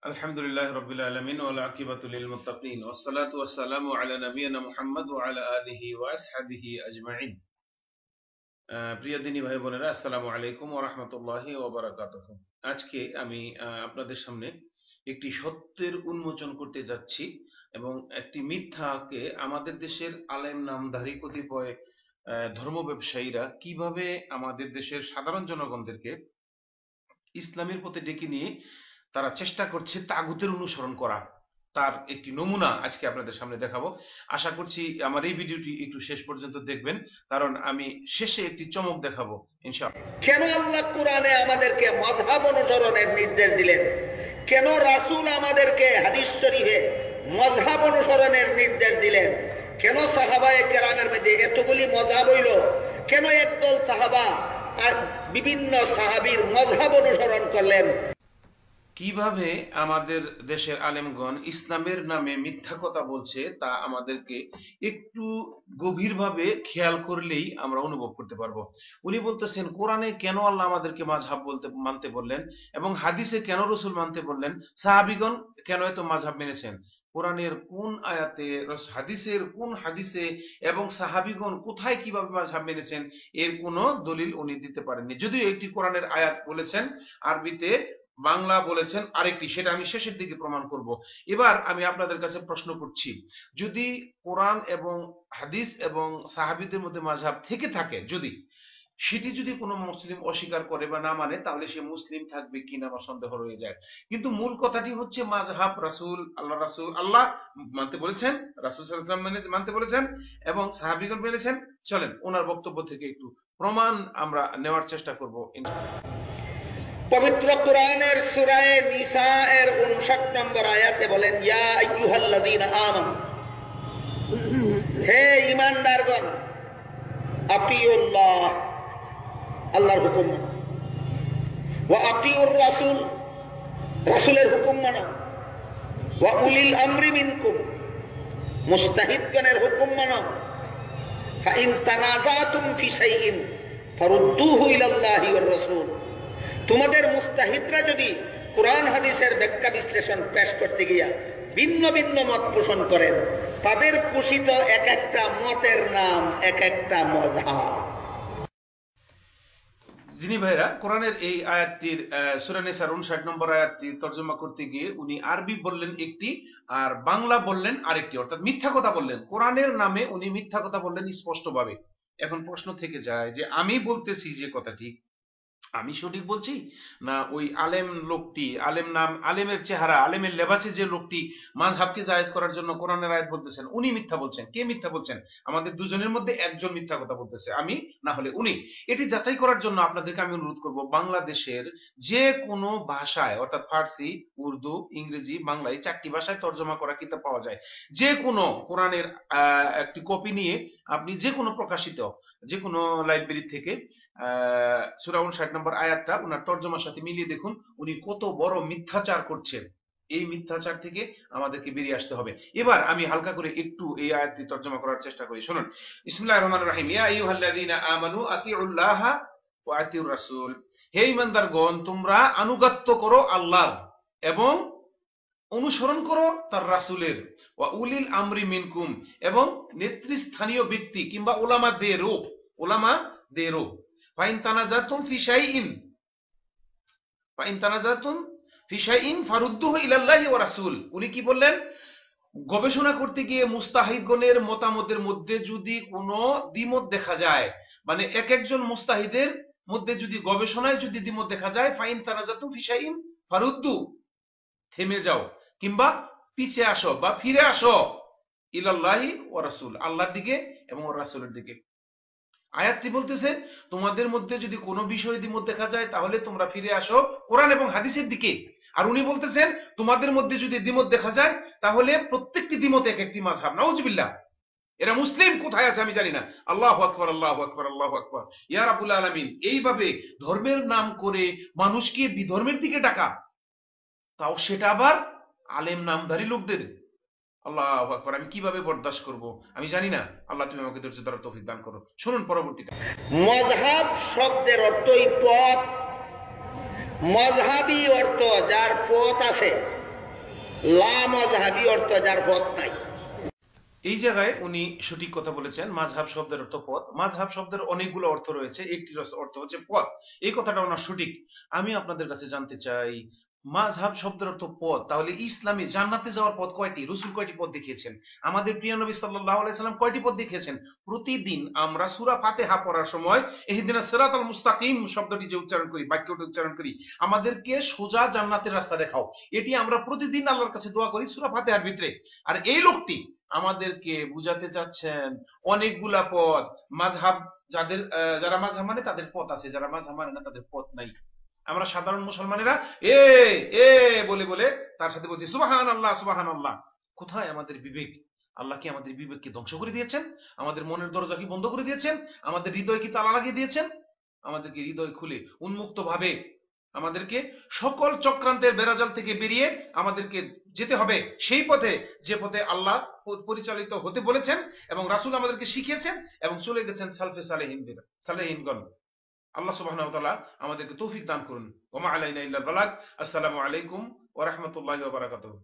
আলহামদুলিল্লাহ রাব্বিল আলামিন ওয়াল আকিবাতু লিল মুত্তাকিন ওয়াসসালাতু ওয়াসসালামু আলা নাবিয়িনা মুহাম্মদ ওয়া আলা আলিহি ওয়া আসহাবিহি আজমাইন। প্রিয় দিনী ভাই বোনেরা, আসসালামু আলাইকুম ওয়া রাহমাতুল্লাহি ওয়া বারাকাতুহু। আজকে আমি আপনাদের সামনে একটি সত্যের উন্মোচন করতে যাচ্ছি এবং একটি মিথ্যাকে আমাদের দেশের আলেম নামধারী কতিপয় ধর্ম ব্যবসায়ীরা কিভাবে আমাদের দেশের সাধারণ জনগণদেরকে ইসলামের পথে ডেকে নিয়ে তারা চেষ্টা করছে তাগুতের অনুসরণ করা, তার একটি নমুনা আজকে আপনাদের সামনে দেখাবো। আশা করছি আমার এই ভিডিওটি একটু শেষ পর্যন্ত দেখবেন, কারণ আমি শেষে একটি চমক দেখাবো ইনশাআল্লাহ। কেন আল্লাহ কোরআনে আমাদেরকে মাযহাব অনুসরণের নির্দেশ দিলেন? কেন রাসূল আমাদেরকে হাদিস শরীফে মাযহাব অনুসরণের নির্দেশ দিলেন? কেন সাহাবায়ে কেরামের মধ্যে এতগুলি মাযহাব হইল? কেন একদল সাহাবা আর বিভিন্ন সাহাবীর মাযহাব অনুসরণ করলেন? কিভাবে আমাদের দেশের আলেমগণ ইসলামের নামে মিথ্যা কথা বলছে তা আমাদেরকে একটু গভীরভাবে খেয়াল করলেই আমরা অনুভব করতে পারবো। উনি বলতেছেন, কোরআনে কেন আল্লাহ আমাদেরকে মাযহাব মানতে বললেন এবং হাদিসে কেন রাসূল মানতে বললেন, সাহাবীগণ কেন এত মাযহাব মেনেছেন, কোরআনের কোন আয়াতে, হাদিসের কোন হাদিসে এবং সাহাবীগণ কোথায় কিভাবে মাযহাব মেনেছেন, এর কোনো দলিল উনি দিতে পারেননি। যদিও একটি কোরআনের আয়াত বলেছেন, আরবিতে বাংলা বলেছেন আরেকটি, সেটা আমি শেষের দিকে প্রমাণ করব। এবার আমি আপনাদের কাছে প্রশ্ন করছি, যদি কোরআন এবং হাদিস এবং সাহাবীদের মধ্যে মাযহাব থেকে থাকে, সেটি যদি কোনো মুসলিম অস্বীকার করে বা না মানে, তাহলে সে মুসলিম থাকবে কিনা আমার সন্দেহ রয়ে যায়। কিন্তু মূল কথাটি হচ্ছে মাযহাব আল্লাহ মানতে বলেছেন, রাসূল সাল্লাল্লাহু আলাইহি ওয়াসাল্লাম মানতে বলেছেন এবং সাহাবীগণ মেনেছেন। চলেন ওনার বক্তব্য থেকে একটু প্রমাণ আমরা নেওয়ার চেষ্টা করব। পবিত্র কোরআনের সূরা নিসা এর 59 নম্বর আয়াতে বলেন, ইয়া আইয়ুহাল্লাযীনা আমানু, হে ঈমানদারগণ, আতিউল্লাহ, আল্লাহর হুকুম মানো, ওয়া আতিউর রাসূল, রাসূলের হুকুম মানো, ওয়া উলিল আমরি মিনকুম, মুস্তাহিদগণের হুকুম মানো, ফা ইন তানাযাতুম ফি শাইইন ফারুদ্দুহু ইলাল্লাহি ওয়ার রাসূল। তোমাদের মুস্তাহিদরা যদি কোরআন হাদিসের ব্যাখ্যা বিশ্লেষণ পেশ করতে গিয়া ভিন্ন ভিন্ন মত পোষণ করেন, তাদের পোষিত এক একটা মতের নাম এক একটা মাযহাব। যিনি ভাইরা কোরআনের এই আয়াতটির সূরা নিসার 59 নম্বর আয়াতটি তরজমা করতে গিয়ে উনি আরবি বললেন একটি আর বাংলা বললেন আরেকটি, অর্থাৎ মিথ্যা কথা বললেন। কোরআনের নামে উনি মিথ্যা কথা বললেন স্পষ্টভাবে। এখন প্রশ্ন থেকে যায় যে আমি বলতেছি যে কথাটি আমি সঠিক বলছি, না ওই আলেম লোকটি, আলেমের চেহারা, আলেমের লেবাসে যে লোকটি মাযহাবকে জায়েজ করার জন্য কোরআনের আয়াত বলতেছেন, উনি মিথ্যা বলছেন? কে মিথ্যা বলছেন? আমাদের দুজনের মধ্যে একজন মিথ্যা কথা বলতেছে, আমি না হলে উনি। এটি যাচাই করার জন্য আপনাদেরকে আমি অনুরোধ করব, বাংলাদেশের যে কোনো ভাষায়, অর্থাৎ ফার্সি, উর্দু, ইংরেজি, বাংলা, এই 4টি ভাষায় তরজমা করা কিতাব পাওয়া যায়। যে কোনো কোরআনের একটি কপি নিয়ে আপনি যে কোনো প্রকাশিত যে কোনো লাইব্রেরি থেকে সূরা 59 নম্বর আয়াতটা উনার তরজমার সাথে মিলিয়ে দেখুন উনি কত বড় মিথ্যাচার করছেন। এই মিথ্যাচার থেকে আমাদেরকে বেরিয়ে আসতে হবে। এবার আমি হালকা করে একটু এই আয়াতটি তরজমা করার চেষ্টা করি, শুনুন। বিসমিল্লাহির রহমানির রহিম, ইয়া আইয়ুহাল্লাযীনা আমানু আতিউল্লাহা ওয়া আতিউর রাসূল, হে ঈমানদারগণ, তোমরা আনুগত্য করো আল্লাহর এবং অনুসরণ করো তার রাসূলের, ওয়া উলিল আমরি মিনকুম, এবং নেতৃস্থানীয় ব্যক্তি কিংবা উলামাদেরও, ফাইন তানাজাতুম ফি শাইইন ফারুদ্দুহু ইলাল্লাহি ওয়া রাসূল। উনি কি বললেন? গবেষণা করতে গিয়ে মুস্তাহিদগণের মতামতের মধ্যে যদি কোনো দ্বিমত দেখা যায়, মানে এক একজন মুস্তাহিদের মধ্যে যদি গবেষণায় যদি দ্বিমত দেখা যায়, ফাইন তানাজাতুম ফি শাইইন ফারুদ্দু, থেমে যাও কিংবা পিছে আসো বা ফিরে আসো, ইলাল্লাহি ওয়া রাসূল, আল্লাহর দিকে এবং ওর রাসূলের দিকে। আয়াতটি বলতেছে তোমাদের মধ্যে যদি কোনো বিষয়ে দ্বিমত দেখা যায় তাহলে তোমরা ফিরে আসো কোরআন এবং হাদিসের দিকে। আর উনি বলতেছেন তোমাদের মধ্যে যদি দ্বিমত দেখা যায় তাহলে প্রত্যেকটি দ্বিমত এক একটি মাযহাব। নাউজুবিল্লাহ, এরা মুসলিম কোথায় আছে আমি জানি না। আল্লাহু আকবার, আল্লাহু আকবার, আল্লাহু আকবার, ইয়া রাব্বুল আলামিন। এইভাবে ধর্মের নাম করে মানুষকে বিধর্মের দিকে ডাকা, তাও সেটা আবার আলেম নামধারী লোকদের। আল্লাহু আকবার, আমি কিভাবে বরদাস্ত করব আমি জানি না। আল্লাহ তুমি আমাকে ধৈর্য ধরার তৌফিক দান করো। শুনুন পরবর্তীটা। মাযহাব শব্দের অর্থই পথ। মাযহাবী অর্থ যার পথ আছে, লা মাজহাবি অর্থ যার পথ নাই। এই জায়গায় উনি সঠিক কথা বলেছেন। মাযহাব শব্দের অর্থ পথ। মাযহাব শব্দের অনেকগুলো অর্থ রয়েছে, একটির অর্থ হচ্ছে পথ। এই কথাটা ওনার সঠিক। আমি আপনাদের কাছে জানতে চাই, মাযহাব শব্দের অর্থ পথ, তাহলে ইসলামে জান্নাতে যাওয়ার পথ কয়টি? রাসূল কয়টি পথ দেখিয়েছেন? আমাদের প্রিয় নবী সাল্লাল্লাহু আলাইহি সাল্লাম কয়টি পথ দেখিয়েছেন? প্রতিদিন আমরা সূরা ফাতিহা পড়ার সময় ইহদিনাস সিরাতাল মুস্তাকিম শব্দটি যে উচ্চারণ করি, বাক্যটি উচ্চারণ করি, আমাদেরকে সোজা জান্নাতের রাস্তা দেখাও, এটি আমরা প্রতিদিন আল্লাহর কাছে দোয়া করি সূরা ফাতিহার ভিতরে। আর এই লোকটি আমাদেরকে বুঝাতে চাচ্ছেন অনেকগুলা পথ। মাযহাব যারা মাযহাব মানে তাদের পথ আছে, যারা মাযহাব মানে না তাদের পথ নাই। আমরা সাধারণ মুসলমানেরা এ এ বলে বলে তার সাথে বলছি সুবহানাল্লাহ সুবহানাল্লাহ। কোথায় আমাদের বিবেক? আল্লাহ কি আমাদের বিবেককে ধ্বংস করে দিয়েছেন? আমাদের মনের দরজা কি বন্ধ করে দিয়েছেন? আমাদের হৃদয় কি তালা লাগিয়ে দিয়েছেন? আমাদেরকে হৃদয় খুলে উন্মুক্ত ভাবে আমাদেরকে সকল চক্রান্তের বেড়াজাল থেকে বেরিয়ে আমাদেরকে যেতে হবে সেই পথে, যে পথে আল্লাহ পরিচালিত হতে বলেছেন এবং রাসূল আমাদেরকে শিখিয়েছেন এবং চলে গেছেন সালফে সালেহিনগণ। আল্লাহ সুবহানাহু ওয়া তাআলা আমাদেরকে তৌফিক দান করুন। ওয়া মা আলাইনা ইল্লাল বালাগ। আসসালামু আলাইকুম ওয়া রাহমাতুল্লাহি ওয়া বারাকাতুহু।